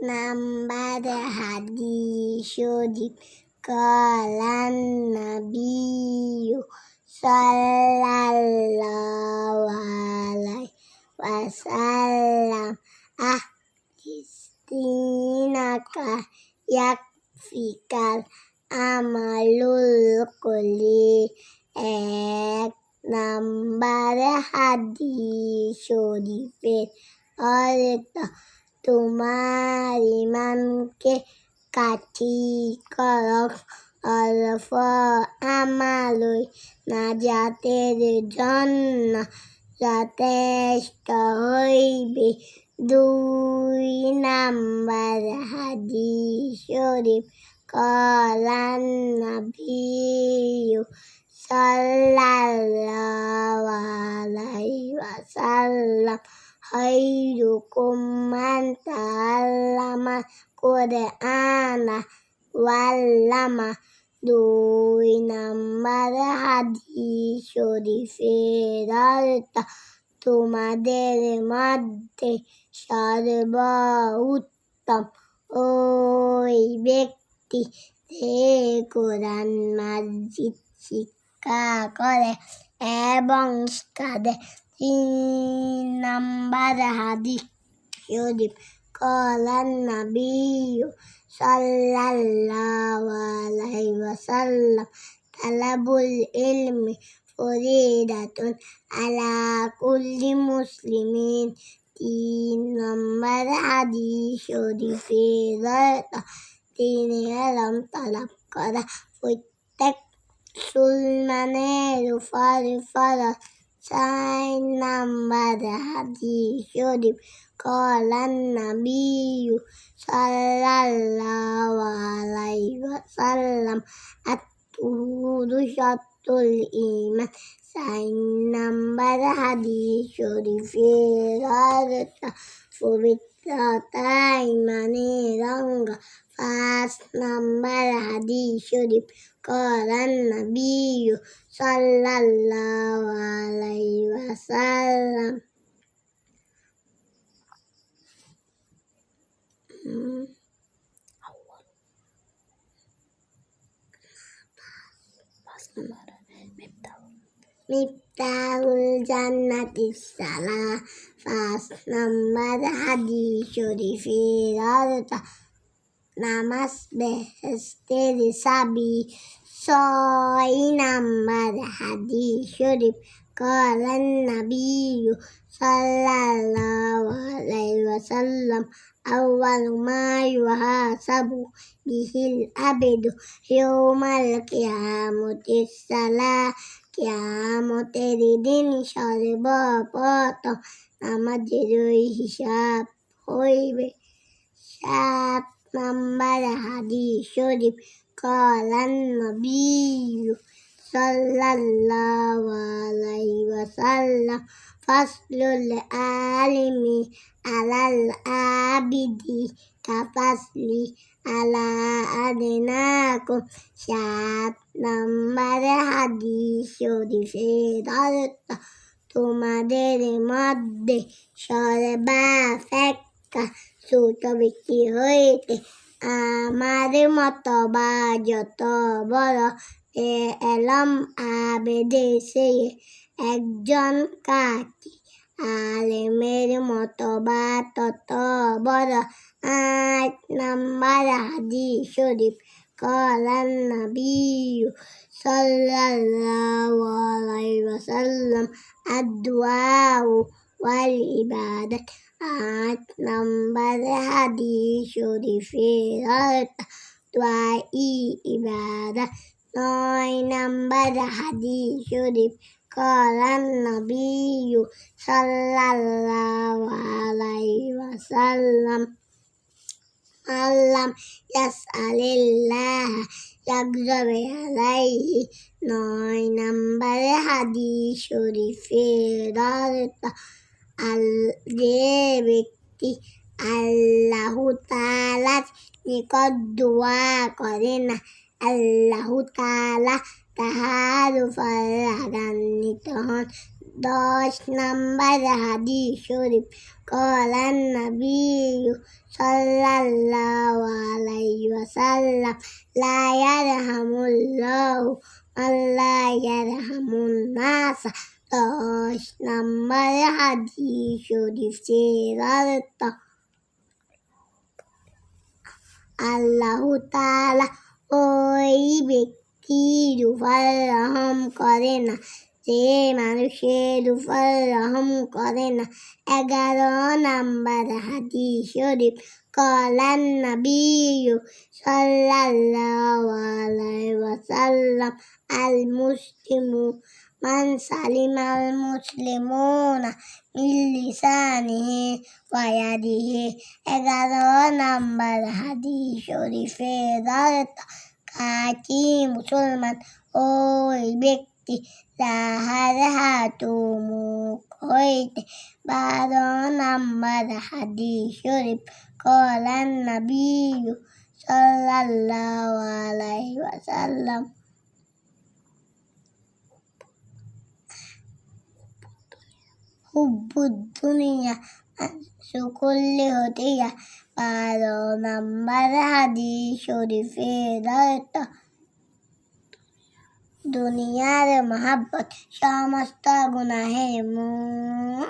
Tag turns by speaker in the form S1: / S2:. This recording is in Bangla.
S1: নাম্বার হাদিস শরীফ কালান নবিয়্যু সাল্লাল্লাহু আলাইহি ওয়াসাল্লাম আহদিনাকা ইয়াকফিকাল আমালুল কলি। এক নাম্বার হাদিস শরীফের অর্থ, তোমার ইমানকে কাঠি করো, অল্প আমালই নাজাতের জন্য যথেষ্ট হইবে। দুই নাম্বার হাদিস শরীফ কালান নবিয়্যু সাল্লাল্লাহু আলাইহি ওয়াসাল্লাম খায়রুকুম মান তাআল্লামাল কুরআনা ওয়াল্লামা। দুই নাম্বার হাদিস শরীফের অর্থ, তোমাদের মধ্যে সর্বোত্তম ওই ব্যক্তি যে কোরআন মাজিদ শিক্ষা করে এবং শিক্ষা দেয়। তিন নাম্বার হাদিস শরীফ কালান নবিয়্যু সাল্লাল্লাহু আলাইহি ওয়াসাল্লাম তালাবুল ইলমি ফরিদাতুন আলা কুল্লি মুসলিমিন। তিন নম্বর হাদিস শরীফের অর্থ, দ্বীনে ইলম তলব করা প্রত্যেক মুসলমানের উপর ফরজ। চার নাম্বার হাদিস শরীফ কালান নবিয়্যু সাল্লাল্লাহু আলাইহি ওয়াসাল্লাম আত-তুহুরু শাত্রুল ঈমান। চার নাম্বার হাদিস শরীফের অর্থ, পবিত্রতা ঈমানের অঙ্গ। পাঁচ নাম্বার হাদিস শরীফ কালান নবিয়্যু সাল্লাল্লাহু আলাইহি ওয়াসাল্লাম মিফতাহুল জান্নাতিস সালাহ। পাঁচ নাম্বার হাদিস শরীফের অর্থ, নামাজ বেহেশতের চাবি। ছয় নাম্বার হাদিস শরীফ কালান নবিয়্যু সাল্লাল্লাহু আলাইহি ওয়াসাল্লাম আউয়ালু মা ইউহাসাবু বিহিল আবদু ইয়াউমাল কিয়ামাতিস সালাহ। কিয়ামতের দিন সর্বপ্রথম নামাজের হিসাব হইবে। সাত নাম্বার হাদিস শরীফ কালান নবিয়্যু সাল্লাল্লাহু আলাইহি ওয়াসাল্লাম ফাজলুল আলিমি আলাল আবিদি কাফাজলি আলা আদনাকুম। সাত নাম্বার হাদিস শরীফের অর্থ, তোমাদের মধ্যে সর্বাপেক্ষা ছোট ব্যক্তি হইতে আমার মত বা যত বড় এলম আবেদে সে একজন কাকি আলেমের মত বা তত বড়। আট নাম্বার হাদিস শরীফ কালান নবিয়্যু সাল্লাল্লাহু আলাইহি ওয়াসাল্লাম আদ-দুআউ ওয়াল ইবাদাত। আট নাম্বার হাদিস শরীফের অর্থ, দোয়াই ইবাদত। নয় নাম্বার হাদিস শরীফ কালান নবিয়্যু সাল্লাল্লাহু আলাইহি ওয়াসাল্লাম আল্লাম ইয়াসআলিল্লাহ ইয়াগযব আলাইহি। নয় নাম্বার হাদিস শরীফের অর্থ, যে ব্যক্তি আল্লাহ তাআলার নিকট দোয়া করে না, আল্লাহ তাআলা তাহার উপর রাগান্বিত হন। 10 নম্বর হাদিস শরীফ কলান নবী সাল্লাল্লাহু আলাইহি ওয়াসাল্লাম লা ইয়ারহামুল্লাহু মান লা ইয়ারহামুন নাস। 10 নম্বর হাদিস শরীফ চেরারত আল্লাহ তাআলা ওই ব্যক্তির উপর রহম করে না যে মানুষের উপর রহম করে না। 11 নম্বর হাদিস শরীফ কলান নবী সাল্লাল্লাহু আলাইহি ওয়াসাল্লাম আল মুসলিমু মান সালিমাল মুসলিমুনা মিন লিসানিহি ওয়া ইয়াদিহি। 11 নম্বর হাদিস শরীফের অর্থ খাঁটি মুসলমান ওই ব্যক্তি যাহার হাত ও মুখ হইতে। 12 নম্বর হাদিস শরীফ কলান নবী সাল্লাল্লাহু আলাইহি ওয়াসাল্লাম হুব্বুদ দুনিয়া সুকুল্লি হতিয়া। 12 নম্বর হাদিস শরীফের অর্থ দুনিয়ার মহাব্বত সমস্ত গুনাহের মূল।